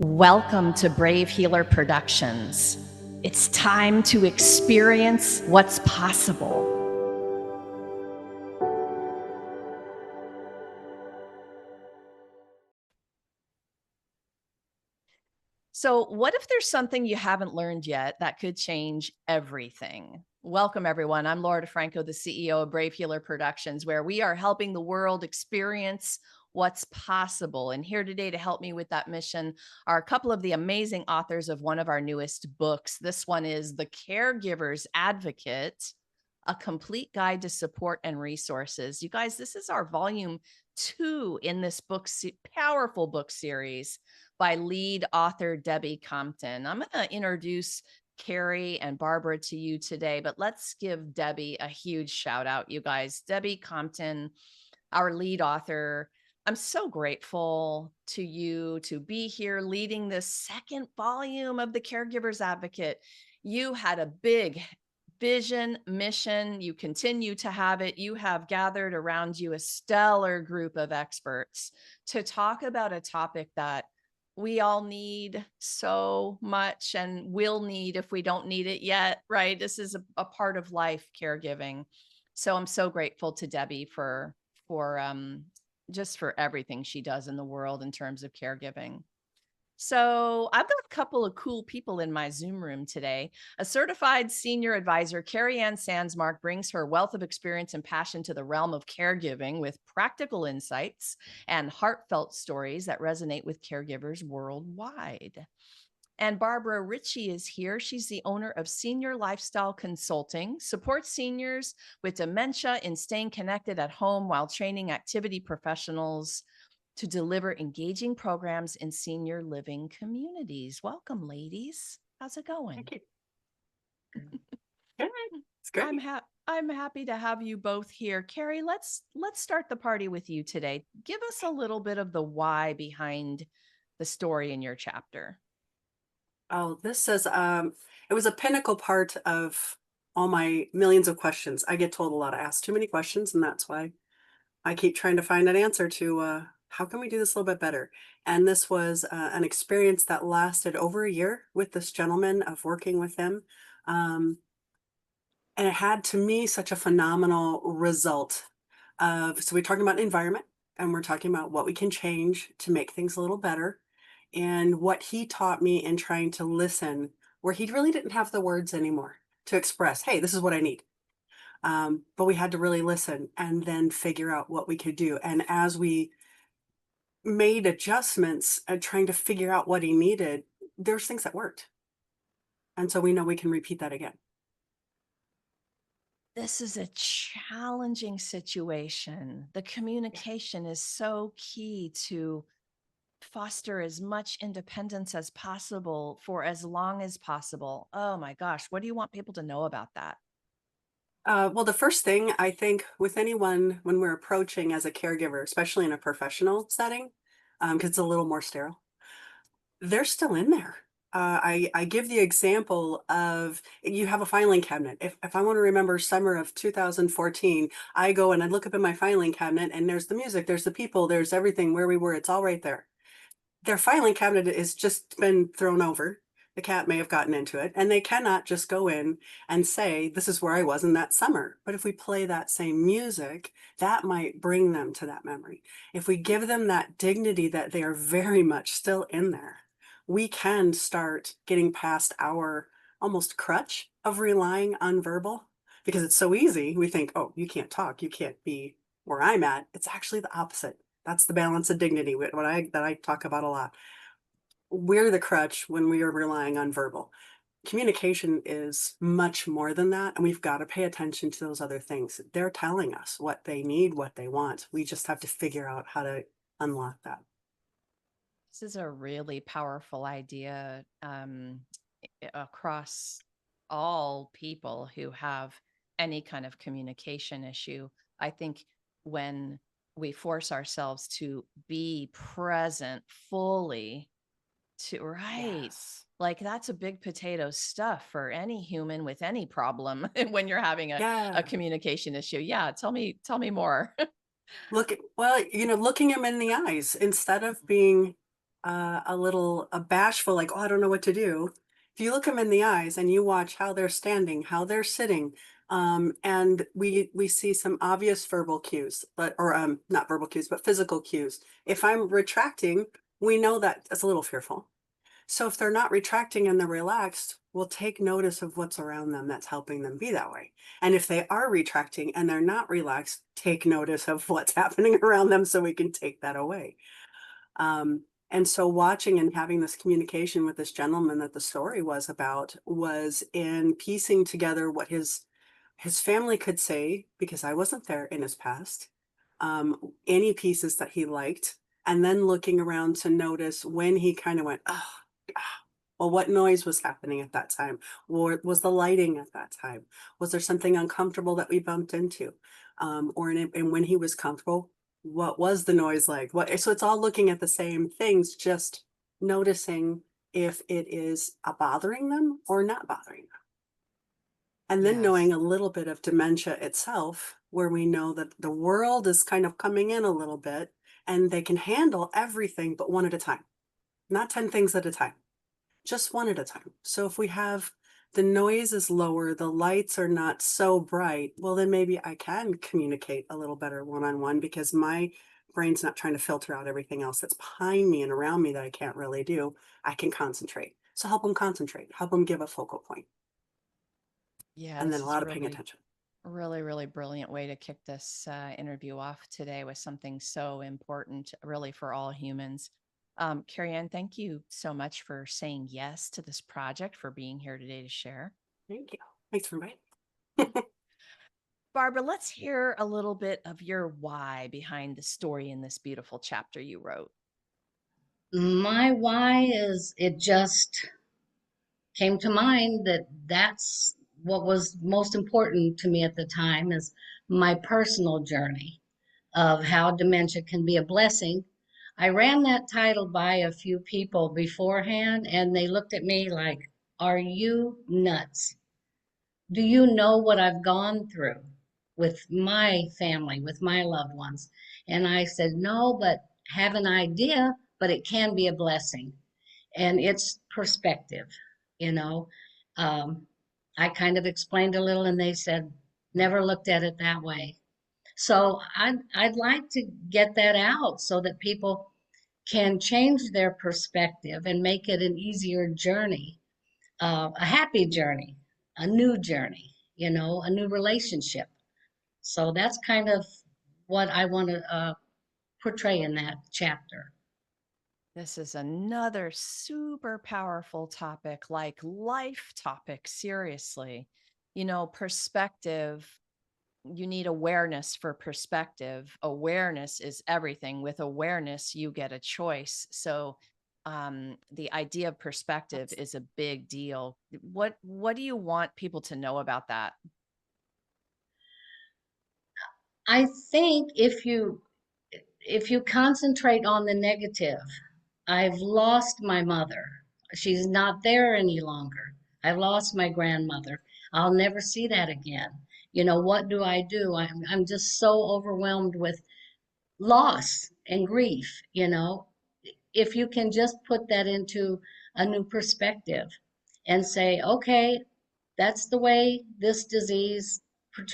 Welcome to Brave Healer Productions. It's time to experience what's possible. So, what if there's something you haven't learned yet that could change everything? Welcome, everyone. I'm Laura DeFranco, the CEO of Brave Healer Productions, where we are helping the world experience what's possible. And here today to help me with that mission are a couple of the amazing authors of one of our newest books. This one is The Caregivers Advocate, a complete guide to support and resources. You guys, this is our volume 2 in this powerful book series by lead author Debbie Compton. I'm going to introduce Carrie and Barbara to you today, but let's give Debbie a huge shout out, you guys. Debbie Compton, our lead author. I'm so grateful to you to be here leading this second volume of the Caregivers Advocate. You had a big vision, mission. You continue to have it. You have gathered around you a stellar group of experts to talk about a topic that we all need so much and will need if we don't need it yet, right? This is a part of life, caregiving. So I'm so grateful to Debbie for just for everything she does in the world in terms of caregiving. So I've got a couple of cool people in my Zoom room today. A certified senior advisor, Carrie Ann Sandsmark, brings her wealth of experience and passion to the realm of caregiving with practical insights and heartfelt stories that resonate with caregivers worldwide. And Barbara Ritchie is here. She's the owner of Senior Lifestyle Consulting, supports seniors with dementia in staying connected at home while training activity professionals to deliver engaging programs in senior living communities. Welcome, ladies. How's it going? Thank you. Good. It's great. I'm happy to have you both here. Carrie, let's start the party with you today. Give us a little bit of the why behind the story in your chapter. Oh, this is it was a pinnacle part of all my millions of questions. I get told a lot, I ask too many questions, and that's why I keep trying to find an answer to how can we do this a little bit better. And this was an experience that lasted over a year with this gentleman of working with him. Um, and it had to me such a phenomenal result of, so we're talking about environment, and we're talking about what we can change to make things a little better, and what he taught me in trying to listen, where he really didn't have the words anymore to express, hey, this is what I need. But we had to really listen and then figure out what we could do. And as we made adjustments and trying to figure out what he needed, there's things that worked. And so we know we can repeat that again. This is a challenging situation. The communication is so key to foster as much independence as possible for as long as possible. Oh my gosh, what do you want people to know about that? Well, the first thing I think with anyone when we're approaching as a caregiver, especially in a professional setting, because it's a little more sterile, they're still in there. I give the example of you have a filing cabinet. If I want to remember summer of 2014, I go and I look up in my filing cabinet and there's the music, there's the people, there's everything where we were. It's all right there. Their filing cabinet has just been thrown over. The cat may have gotten into it, and they cannot just go in and say, this is where I was in that summer. But if we play that same music, that might bring them to that memory. If we give them that dignity that they are very much still in there, we can start getting past our almost crutch of relying on verbal, because it's so easy. We think, oh, you can't talk, you can't be where I'm at. It's actually the opposite. That's the balance of dignity that I talk about a lot. We're the crutch when we are relying on verbal. Communication is much more than that, and we've got to pay attention to those other things. They're telling us what they need, what they want. We just have to figure out how to unlock that. This is a really powerful idea across all people who have any kind of communication issue. I think when we force ourselves to be present fully to right. Yes. Like that's a big potato stuff for any human with any problem when you're having a Yeah. communication issue. Yeah, tell me more. Looking them in the eyes instead of being a little bashful, like, oh, I don't know what to do. If you look them in the eyes and you watch how they're standing, how they're sitting, and we see some obvious verbal cues, but or not verbal cues, but physical cues. If I'm retracting, we know that it's a little fearful. So if they're not retracting and they're relaxed, we'll take notice of what's around them that's helping them be that way. And if they are retracting and they're not relaxed, take notice of what's happening around them so we can take that away. And so watching and having this communication with this gentleman that the story was about was in piecing together what his family could say, because I wasn't there in his past, any pieces that he liked, and then looking around to notice when he kind of went, oh, well, what noise was happening at that time? Or was the lighting at that time? Was there something uncomfortable that we bumped into? And when he was comfortable, what was the noise like? So it's all looking at the same things, just noticing if it is bothering them or not bothering them. And then knowing Yes. a little bit of dementia itself, where we know that the world is kind of coming in a little bit and they can handle everything but one at a time, not 10 things at a time, just one at a time. So if we have the noise is lower, the lights are not so bright, well, then maybe I can communicate a little better one on one because my brain's not trying to filter out everything else that's behind me and around me that I can't really do. I can concentrate. So help them concentrate, help them give a focal point, Yeah, and then this a is lot of paying really, attention. really, really brilliant way to kick this interview off today with something so important, really, for all humans. Carrie Ann, thank you so much for saying yes to this project, for being here today to share. Thank you. Thanks for inviting. Barbara, let's hear a little bit of your why behind the story in this beautiful chapter you wrote. My why is it just came to mind that that's what was most important to me at the time is my personal journey of how dementia can be a blessing. I ran that title by a few people beforehand and they looked at me like, "Are you nuts? Do you know what I've gone through with my family, with my loved ones?" And I said, "No, but have an idea, but it can be a blessing." And it's perspective, you know. Um, I kind of explained a little, and they said, "Never looked at it that way." So I'd like to get that out so that people can change their perspective and make it an easier journey, a happy journey, a new journey, a new relationship. So that's kind of what I want to portray in that chapter. This is another super powerful topic, like life topic, seriously. Perspective, you need awareness for perspective. Awareness is everything. With awareness, you get a choice. So, the idea of perspective That's is a big deal. What do you want people to know about that? I think if you concentrate on the negative, I've lost my mother. She's not there any longer. I've lost my grandmother. I'll never see that again. What do I do? I'm just so overwhelmed with loss and grief. If you can just put that into a new perspective and say, okay, that's the way this disease,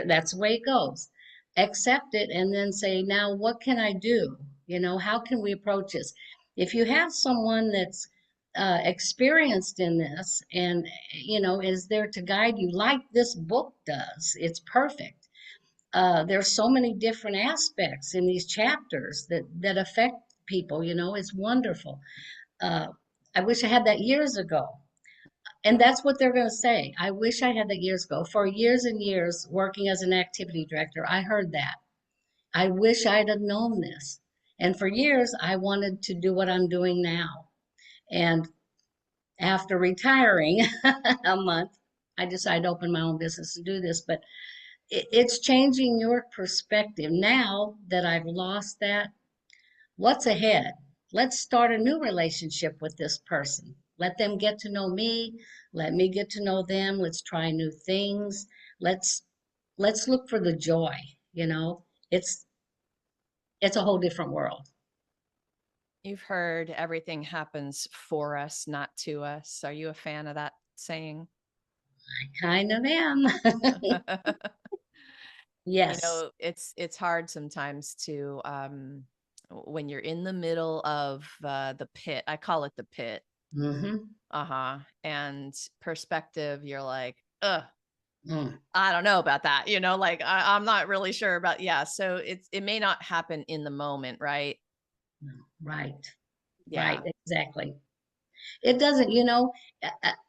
that's the way it goes. Accept it and then say, now what can I do? How can we approach this? If you have someone that's experienced in this and, is there to guide you like this book does, it's perfect. There's so many different aspects in these chapters that affect people, it's wonderful. Uh, I wish I had that years ago. And that's what they're going to say. I wish I had that years ago. For years and years, working as an activity director, I heard that. I wish I'd have known this. And for years, I wanted to do what I'm doing now. And after retiring a month, I decided to open my own business and do this. But it's changing your perspective. Now that I've lost that, what's ahead? Let's start a new relationship with this person. Let them get to know me. Let me get to know them. Let's try new things. Let's let's look for the joy. It's it's a whole different world. You've heard everything happens for us, not to us. Are you a fan of that saying? I kind of am. Yes. It's hard sometimes to when you're in the middle of the pit. I call it the pit. Mm-hmm. Uh-huh. And perspective, you're like, ugh, Mm. I don't know about that. Like I'm not really sure about, yeah. So it may not happen in the moment, right? Right. Right. Yeah. Exactly. It doesn't,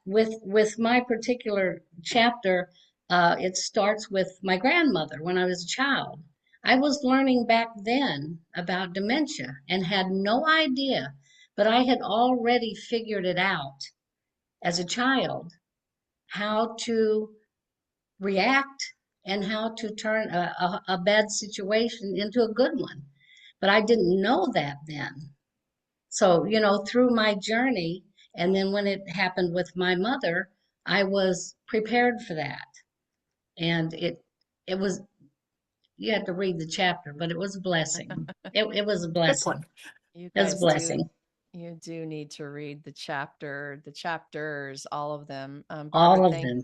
with my particular chapter, it starts with my grandmother when I was a child. I was learning back then about dementia and had no idea, but I had already figured it out as a child how to react and how to turn a bad situation into a good one. But I didn't know that then. So, through my journey, and then when it happened with my mother, I was prepared for that. And it was, you had to read the chapter, but it was a blessing. It was a Good plug. blessing. You It was a guys do blessing. you do need to read the chapters, all of them. Barbara, All of them.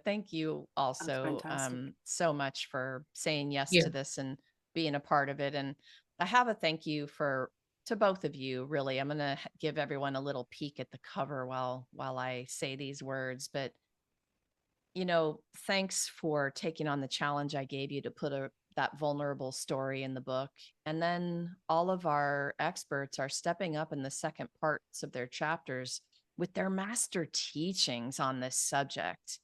thank you That's also fantastic. so much for saying yes to You. this and being a part of it. And I have a thank you for to both of you, really. I'm gonna give everyone a little peek at the cover while I say these words, but thanks for taking on the challenge I gave you to put that vulnerable story in the book. And then all of our experts are stepping up in the second parts of their chapters with their master teachings on this subject.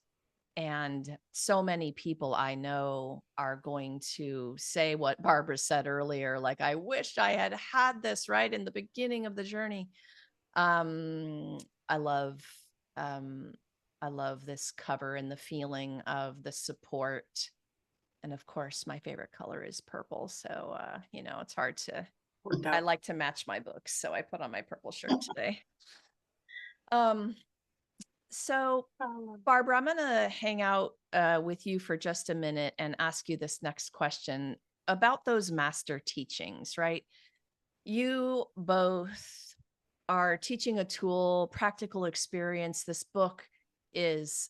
And so many people I know are going to say what Barbara said earlier, like, I wish I had had this right in the beginning of the journey. Um, I love um I love this cover and the feeling of the support. And of course, my favorite color is purple. So it's hard to Worked I out. like to match my books, so I put on my purple shirt today. Um so Barbara, I'm going to hang out with you for just a minute and ask you this next question about those master teachings, right? You both are teaching a tool, practical experience. This book is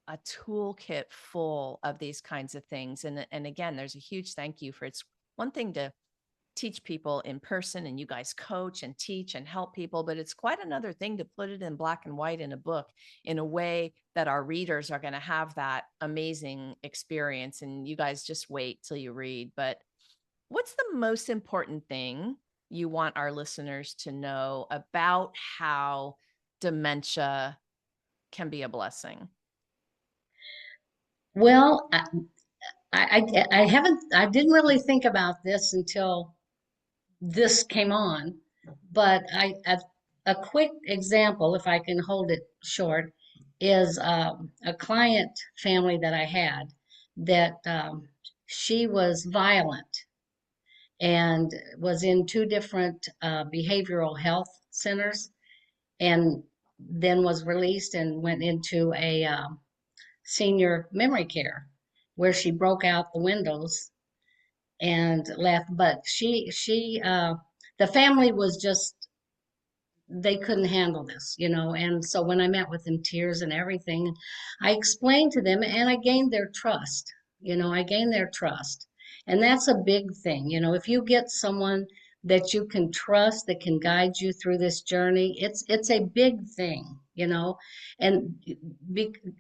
a toolkit full of these kinds of things. And again, there's a huge thank you for it's one thing to teach people in person and you guys coach and teach and help people, but it's quite another thing to put it in black and white in a book in a way that our readers are going to have that amazing experience. And you guys just wait till you read. But what's the most important thing you want our listeners to know about how dementia can be a blessing? Well, I didn't really think about this until this came on, but a quick example, if I can hold it short, is a client family that I had that she was violent and was in two different behavioral health centers and then was released and went into a senior memory care where she broke out the windows and left. But the family was just, they couldn't handle this, and so when I met with them, tears and everything, I explained to them and I gained their trust. I gained their trust, and that's a big thing. If you get someone that you can trust, that can guide you through this journey, it's a big thing. And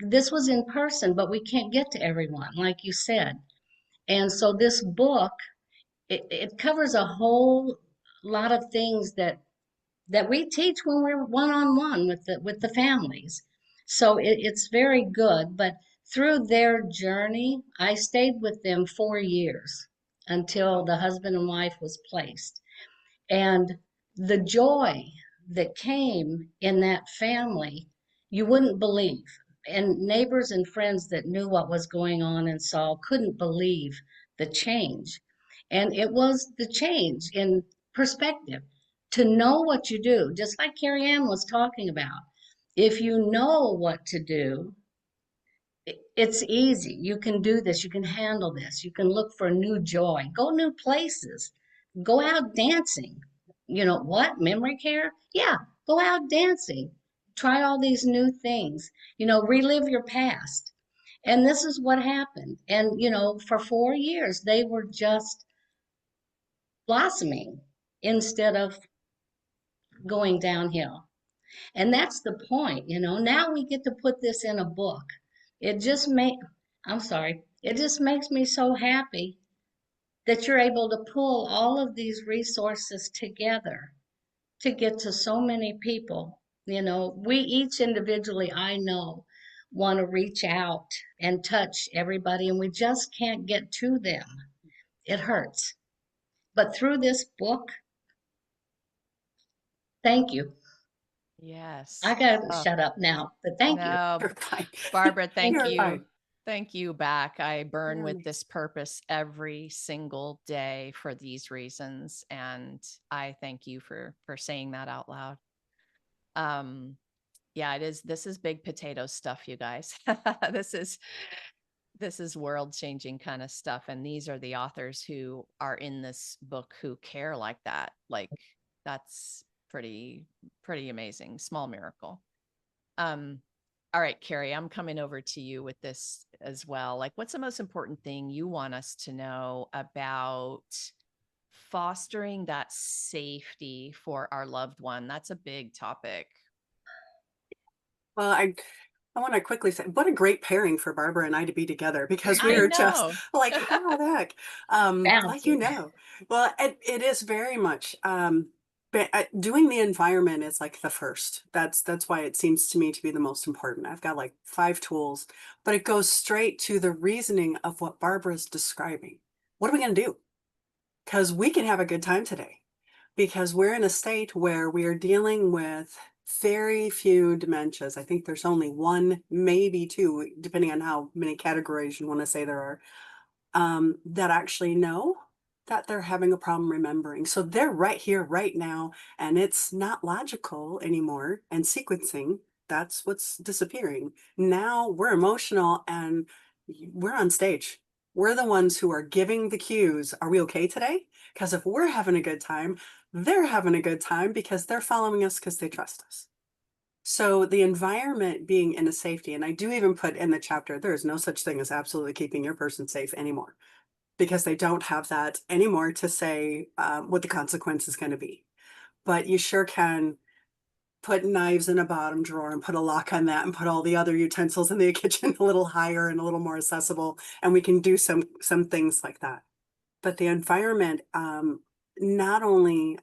this was in person, but we can't get to everyone, like you said. And so this book, it covers a whole lot of things that we teach when we're one-on-one with the families. So it's very good. But through their journey, I stayed with them 4 years until Wow. the husband and wife was placed. And the joy that came in that family, you wouldn't believe. And neighbors and friends that knew what was going on and saw couldn't believe the change. And it was the change in perspective to know what you do, just like Carrie Ann was talking about. If you know what to do, it's easy. You can do this. You can handle this. You can look for new joy. Go new places. Go out dancing. What? Memory care? Yeah, go out dancing. Try all these new things. Relive your past. And this is what happened. And, for 4 years, they were just blossoming instead of going downhill. And that's the point. Now we get to put this in a book. It just make I'm sorry. It just makes me so happy that you're able to pull all of these resources together to get to so many people. We each individually, I know, want to reach out and touch everybody, and we just can't get to them. It hurts. But through this book, thank you. I Yes. gotta Oh, shut up now, but thank you. no, You're fine. Barbara, thank You're you. fine. Thank you back. I burn Yeah. with this purpose every single day for these reasons. And I thank you for saying that out loud. Um, yeah, it is. This is big potato stuff, you guys. this is this is world changing kind of stuff. And these are the authors who are in this book who care like that. Like that's pretty amazing. Small miracle. Um, all right, Carrie, I'm coming over to you with this as well. Like, what's the most important thing you want us to know about fostering that safety for our loved one? That's a big topic. Well, I want to quickly say what a great pairing for Barbara and I to be together because we I are just know. like, how the heck? Like Bouncy. Well, it is very much but doing the environment is like the first. That's why it seems to me to be the most important. I've got like 5 tools, but it goes straight to the reasoning of what Barbara's describing. What are we going to do? Because we can have a good time today because we're in a state where we are dealing with very few dementias. I think there's only one, maybe two, depending on how many categories you want to say there are, that actually know that they're having a problem remembering. So they're right here, right now, and it's not logical anymore. And sequencing, that's what's disappearing. Now we're emotional and we're on stage. We're the ones who are giving the cues. Are we okay today? Because if we're having a good time, they're having a good time because they're following us because they trust us. So the environment being in a safety, and I do even put in the chapter, there is no such thing as absolutely keeping your person safe anymore because they don't have that anymore to say what the consequence is going to be. But you sure can put knives in a bottom drawer and put a lock on that and put all the other utensils in the kitchen a little higher and a little more accessible. And we can do some things like that. But the environment not only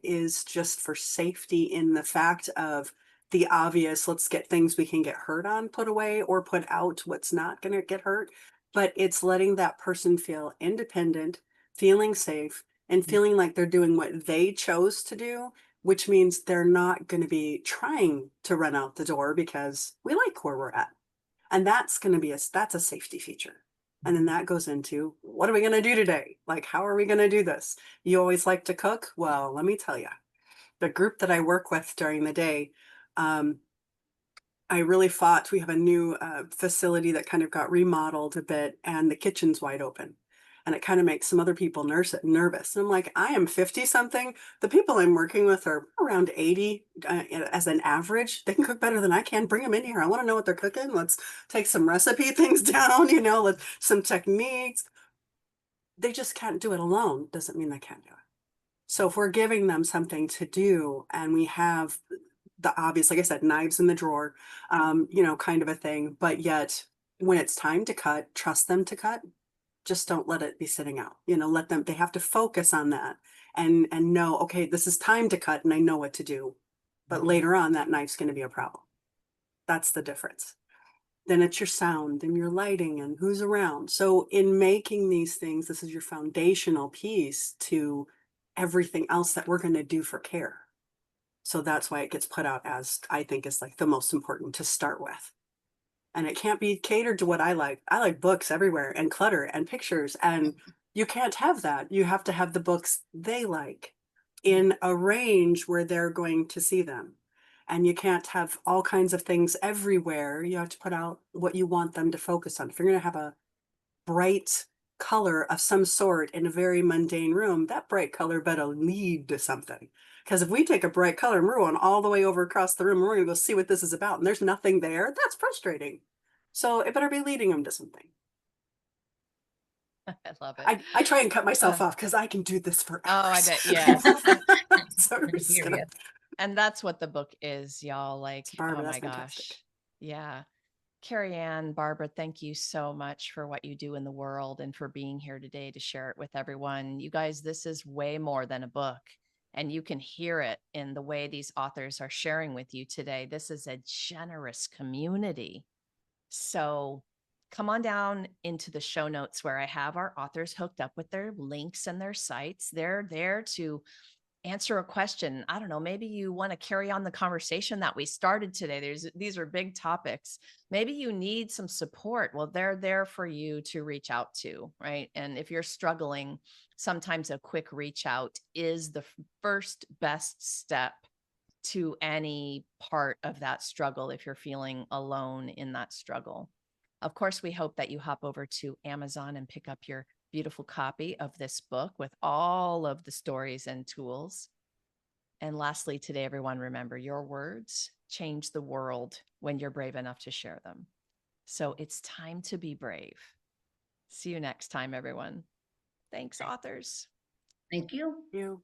is just for safety in the fact of the obvious, let's get things we can get hurt on put away or put out what's not going to get hurt, but it's letting that person feel independent, feeling safe, and feeling like they're doing what they chose to do, which means they're not going to be trying to run out the door because we like where we're at. And that's going to be that's a safety feature. And then that goes into what are we going to do today? Like, how are we going to do this? You always like to cook? Well, let me tell you, the group that I work with during the day, um, I really fought. We have a new facility that kind of got remodeled a bit, and the kitchen's wide open. And it kind of makes some other people nervous. And I'm like, I am 50 something. The people I'm working with are around 80 as an average. They can cook better than I can. Bring them in here. I want to know what they're cooking. Let's take some recipe things down, some techniques. They just can't do it alone. Doesn't mean they can't do it. So if we're giving them something to do and we have the obvious, like I said, knives in the drawer, kind of a thing, but yet when it's time to cut, trust them to cut. Just don't let it be sitting out. Let them, they have to focus on that and know, okay, this is time to cut and I know what to do. But later on, that knife's going to be a problem. That's the difference. Then it's your sound and your lighting and who's around. So in making these things, this is your foundational piece to everything else that we're going to do for care. So that's why it gets put out as I think is like the most important to start with. And it can't be catered to what I like. I like books everywhere and clutter and pictures. And you can't have that. You have to have the books they like in a range where they're going to see them. And you can't have all kinds of things everywhere. You have to put out what you want them to focus on. If you're going to have a bright color of some sort in a very mundane room, that bright color better lead to something. Because if we take a bright color and we're going all the way over across the room, and we're going to go see what this is about, and there's nothing there, that's frustrating. So it better be leading them to something. I love it. I try and cut myself Uh, off because I can do this for oh, I hours. bet. Yes. So we're I just hear gonna. you. And that's what the book is, y'all. Like, oh Barbara, my that's fantastic. gosh. Yeah. Carrie Ann, Barbara, thank you so much for what you do in the world and for being here today to share it with everyone. You guys, this is way more than a book, and you can hear it in the way these authors are sharing with you today. This is a generous community. So come on down into the show notes where I have our authors hooked up with their links and their sites. They're there to answer a question. I don't know, maybe you want to carry on the conversation that we started today. These are big topics. Maybe you need some support. Well, they're there for you to reach out to, right? And if you're struggling, sometimes a quick reach out is the first best step to any part of that struggle if you're feeling alone in that struggle. Of course, we hope that you hop over to Amazon and pick up your beautiful copy of this book with all of the stories and tools. And lastly, today, everyone, remember your words change the world when you're brave enough to share them. So it's time to be brave. See you next time, everyone. Thanks, authors. Thank you. You.